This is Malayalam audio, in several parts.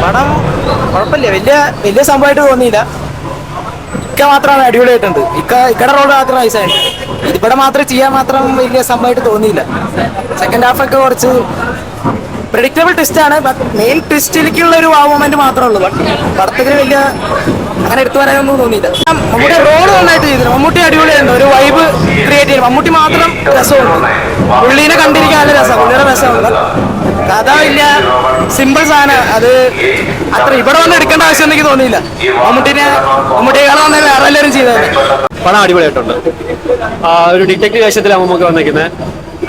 പടം കുഴപ്പമില്ല, വലിയ സംഭവമായിട്ട് തോന്നിയില്ല. ഇക്ക മാത്രമാണ് അടിപൊളിയായിട്ടുണ്ട്. ഇക്കടെ റോഡ് മാത്രം നൈസായിട്ട്. ഇവിടെ മാത്രം ചെയ്യാൻ മാത്രം വലിയ സംഭവമായിട്ട് തോന്നിയില്ല. സെക്കൻഡ് ഹാഫ് ഒക്കെ കുറച്ച് പ്രെഡിക്റ്റബിൾ ട്വിസ്റ്റാണ്. മെയിൻ ട്വിസ്റ്റിലേക്കുള്ള ഒരു വാവ് മൊമെന്റ് മാത്രമേ ഉള്ളൂ. പടത്തിന് വലിയ അങ്ങനെ എടുത്തു വരാനൊന്നും തോന്നിയില്ല. മമ്മൂട്ടി റോഡ് നന്നായിട്ട് ചെയ്തിരുന്നു. മമ്മൂട്ടി അടിപൊളിയായിരുന്നു. ഒരു വൈബ് ക്രിയേറ്റ് ചെയ്യും. മമ്മൂട്ടി മാത്രം രസമുണ്ട്. പുള്ളീനെ കണ്ടിരിക്കാൻ നല്ല രസമാണ്. പുള്ളിയുടെ രസമുണ്ട്. കഥ വലിയ സിമ്പിൾ സാധനം. അത് അത്ര ഇവിടെ വന്ന് എടുക്കേണ്ട ആവശ്യം എനിക്ക് തോന്നിയില്ല. മമ്മൂട്ടിയേക്കാൾ വന്ന വേറെ എല്ലാവരും ചെയ്തത്. പണം അടിപൊളിയായിട്ടുണ്ട്. ഒരു ഡിറ്റക്റ്റീവ് വേഷത്തിലാണ് നമുക്ക് വന്നിരിക്കുന്നത്.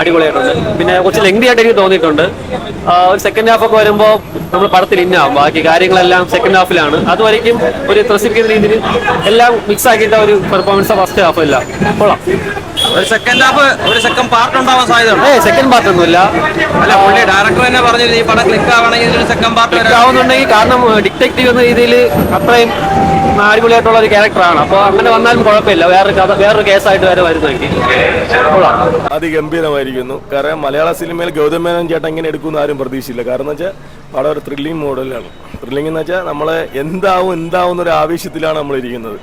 അടിപൊളിയായിട്ടുണ്ട്. പിന്നെ കുറച്ച് ലെങ്തി ആയിട്ട് എനിക്ക് തോന്നിയിട്ടുണ്ട്. ഒരു സെക്കൻഡ് ഹാഫ് ഒക്കെ വരുമ്പോൾ നമ്മൾ പടത്തിൽ ഇന്നാവും. ബാക്കി കാര്യങ്ങളെല്ലാം സെക്കൻഡ് ഹാഫിലാണ്. അതുവരയ്ക്കും ഒരു ത്രസിപ്പിക്കുന്ന രീതിയിൽ എല്ലാം മിക്സ് ആക്കിയിട്ട് ഒരു പെർഫോമൻസ് ഫസ്റ്റ് ഹാഫ് ഇല്ല. കൊള്ളാം. ഒരു സെക്കൻഡ് ഹാഫ്, ഒരു സെക്കൻഡ് പാർട്ട് ഉണ്ടാവാൻ സാധ്യതയുണ്ട്. സെക്കൻഡ് പാർട്ട് ഒന്നുമില്ല. അല്ല, പുള്ളി ഡയറക്ടർ തന്നെ പറഞ്ഞു ഈ പടം ക്ലിക്ക് ആവണമെങ്കിൽ ഒരു സെക്കൻഡ് പാർട്ട് ആവുന്നുണ്ടെങ്കിൽ, കാരണം ഡിറ്റക്റ്റീവ് എന്ന രീതിയിൽ അത്രയും അടിപൊളിയായിട്ടുള്ള ഒരു ക്യാരക്ടറാണ്. അപ്പോൾ അങ്ങനെ വന്നാലും കുഴപ്പമില്ല. വേറൊരു കേസായിട്ട് വരെ വരുന്നെങ്കിൽ അതിഗംഭീരമായിരിക്കുന്നു. കാരണം മലയാള സിനിമയിൽ ഗൗതം മേനോൻ ചേട്ടൻ ഇങ്ങനെ എടുക്കുമെന്ന് ആരും പ്രതീക്ഷയില്ല. കാരണം എന്ന് വെച്ചാൽ പടം ഒരു ത്രില്ലിംഗ് മോഡലാണ്. ത്രില്ലിംഗ് എന്ന് വെച്ചാൽ നമ്മളെ എന്താവും എന്നൊരു ആവേശത്തിലാണ് നമ്മൾ ഇരിക്കുന്നത്.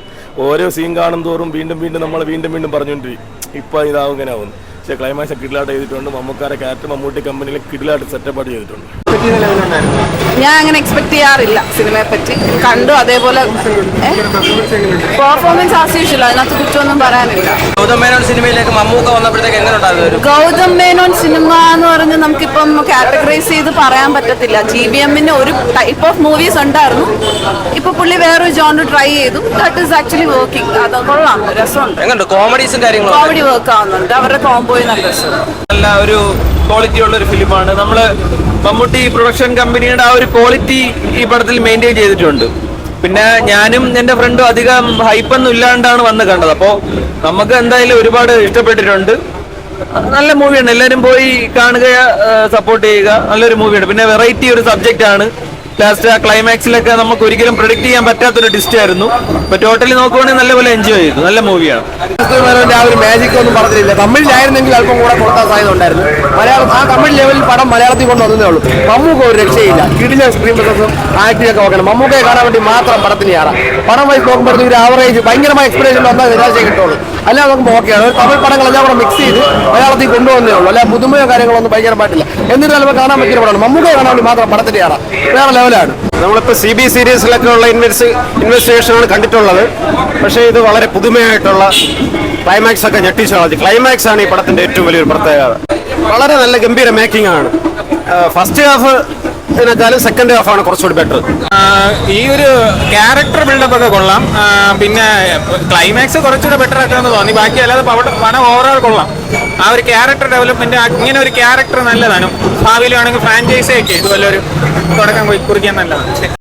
ഓരോ സീൻ കാണും തോറും വീണ്ടും നമ്മൾ വീണ്ടും പറഞ്ഞുകൊണ്ടിരിക്കും ഇപ്പം ഇതാവും ഇങ്ങനെ ആവുന്നു. പക്ഷേ ക്ലൈമാക്സ് കിഡിലായിട്ട് ചെയ്തിട്ടുണ്ട്. മമ്മൂക്കാരെ ക്യാരക്ടർ മമ്മൂട്ടി കമ്പനിയിൽ കിഡിലായിട്ട് സെറ്റപ്പായിട്ട് ചെയ്തിട്ടുണ്ട്. ഞാൻ അങ്ങനെ എക്സ്പെക്ട് ചെയ്യാറില്ല സിനിമയെ പറ്റി. കണ്ടു, അതേപോലെ പെർഫോമൻസ് ആസ്വദിച്ചില്ല. അതിനകത്ത് കുറ്റമൊന്നും പറയാനില്ല. ഗൗതം മേനോൻ സിനിമയിലേക്ക് മമ്മൂക്ക വന്നപ്പോഴത്തേക്ക് എങ്ങനെ ഉണ്ടായിരുന്നു? ഗൗതം മേനോൻ സിനിമ എന്ന് പറഞ്ഞ് നമുക്കിപ്പം കാറ്റഗറൈസ് ചെയ്ത് പറയാൻ പറ്റത്തില്ല. GBMന് ഒരു ടൈപ്പ് ഓഫ് മൂവീസ് ഉണ്ടായിരുന്നു. ഇപ്പൊ പുള്ളി വേറൊരു ജോണർ ട്രൈ ചെയ്തു. That is actually working. അത് കൊള്ളാം, രസമുണ്ട്. കോമഡീസും കാര്യങ്ങളും കോമഡി വർക്ക് ആവുന്നുണ്ട്. അവരുടെ കോംബോയും നല്ല രസമുണ്ട്. നല്ല ഒരു ക്വാളിറ്റി ഉള്ള ഒരു ഫിലിമാണ്. നമ്മള് മമ്മൂട്ടി പ്രൊഡക്ഷൻ കമ്പനിയുടെ ആ ഒരു ക്വാളിറ്റി ഈ പടത്തിൽ മെയിൻറ്റെയിൻ ചെയ്തിട്ടുണ്ട്. പിന്നെ ഞാനും എൻ്റെ ഫ്രണ്ടും അധികം ഹൈപ്പൊന്നും ഇല്ലാണ്ടാണ് വന്ന് കണ്ടത്. അപ്പോൾ നമുക്ക് എന്തായാലും ഒരുപാട് ഇഷ്ടപ്പെട്ടിട്ടുണ്ട്. നല്ല മൂവിയാണ്. എല്ലാവരും പോയി കാണുക, സപ്പോർട്ട് ചെയ്യുക. നല്ലൊരു മൂവിയാണ്. പിന്നെ വെറൈറ്റി ഒരു സബ്ജക്റ്റ് ആണ്. ലാസ്റ്റ് ആ ക്ലൈമാക്സിലൊക്കെ നമുക്ക് ഒരിക്കലും പ്രൊഡിക്ട് ചെയ്യാൻ പറ്റാത്തൊരു ട്വിസ്റ്റ് ആയിരുന്നു. ഇപ്പൊ ടോട്ടലി നോക്കുവാണെങ്കിൽ നല്ലപോലെ എൻജോയ് ചെയ്തു. നല്ല മൂവിയാണ്. ആ ഒരു മാജിക് ഒന്നും പറഞ്ഞില്ല. തമിഴിലായിരുന്നെങ്കിൽ അല്പം കൂടെ കൊടുക്കാൻ സാധ്യത ഉണ്ടായിരുന്നു. ആ തമിഴ് ലെവലിൽ പടം മലയാളത്തിൽ കൊണ്ടുവന്നതേ ഉള്ളൂ. മമ്മൂക്ക ഒരു രക്ഷയില്ല. കിടില സ്ക്രീൻ പ്രസൻസും ആക്ടിംഗ് ഒക്കെ നോക്കണം. മമ്മൂക്കയെ കാണാൻ വേണ്ടി മാത്രം പടത്തിന് കയറാം. പടം വൈസ് നോക്കുമ്പോഴത്തേക്ക് ഒരു ആവറേജ് ഭയങ്കരമായ എക്സ്പീരിയൻസ് വന്നാൽ നിരാശയെ കിട്ടുള്ളൂ. അല്ലാതെ നോക്കുമ്പോൾ ഓക്കെയാണ്. തമിഴ് പടങ്ങളെല്ലാം കൂടെ മിക്സ് ചെയ്ത് മലയാളത്തിൽ കൊണ്ടുവന്നേ ഉള്ളൂ. അല്ല പുതുമയോ കാര്യങ്ങളൊന്നും ഭയങ്കരമായിട്ടില്ല. എന്നിട്ട് ചിലപ്പോൾ കാണാൻ പറ്റിയ പടമാണ്. മമ്മൂക്കയെ കാണാൻ വേണ്ടി മാത്രം പടത്തിന് കയറാം. വേറെ ലെവലാണ്. നമ്മളിപ്പോൾ CB സീരീസിലൊക്കെ ഉള്ള ഇൻവെസ്റ്റിഗേഷനാണ് കണ്ടിട്ടുള്ളത്. പക്ഷേ ഇത് വളരെ പുതുമയായിട്ടുള്ള ക്ലൈമാക്സ് ഒക്കെ ഞെട്ടിച്ചു കളഞ്ഞു. ക്ലൈമാക്സ് ആണ് ഈ പടത്തിന്റെ ഏറ്റവും വലിയൊരു പ്രത്യേകത. വളരെ നല്ല ഗംഭീര മേക്കിംഗ് ആണ്. ഫസ്റ്റ് ഹാഫ് ഇതിനേക്കാളും സെക്കൻഡ് ഹാഫ് ആണ് കുറച്ചുകൂടി ബെറ്റർ. ഈ ഒരു ക്യാരക്ടർ ബിൽഡപ്പ് ഒക്കെ കൊള്ളാം. പിന്നെ ക്ലൈമാക്സ് കുറച്ചുകൂടെ ബെറ്റർ ആക്കാന്ന് തോന്നി. ബാക്കി അല്ലാതെ പണം ഓവറോൾ കൊള്ളാം. ആ ഒരു ക്യാരക്ടർ ഡെവലപ്മെന്റ്, ഇങ്ങനെ ഒരു ക്യാരക്ടർ നല്ലതാണ്. ഭാവിയിലാണെങ്കിൽ ഫ്രാഞ്ചൈസി ഒക്കെ ഇതുപോലെ ഒരു തുടക്കം കുറിക്കാൻ നല്ലതാണ്.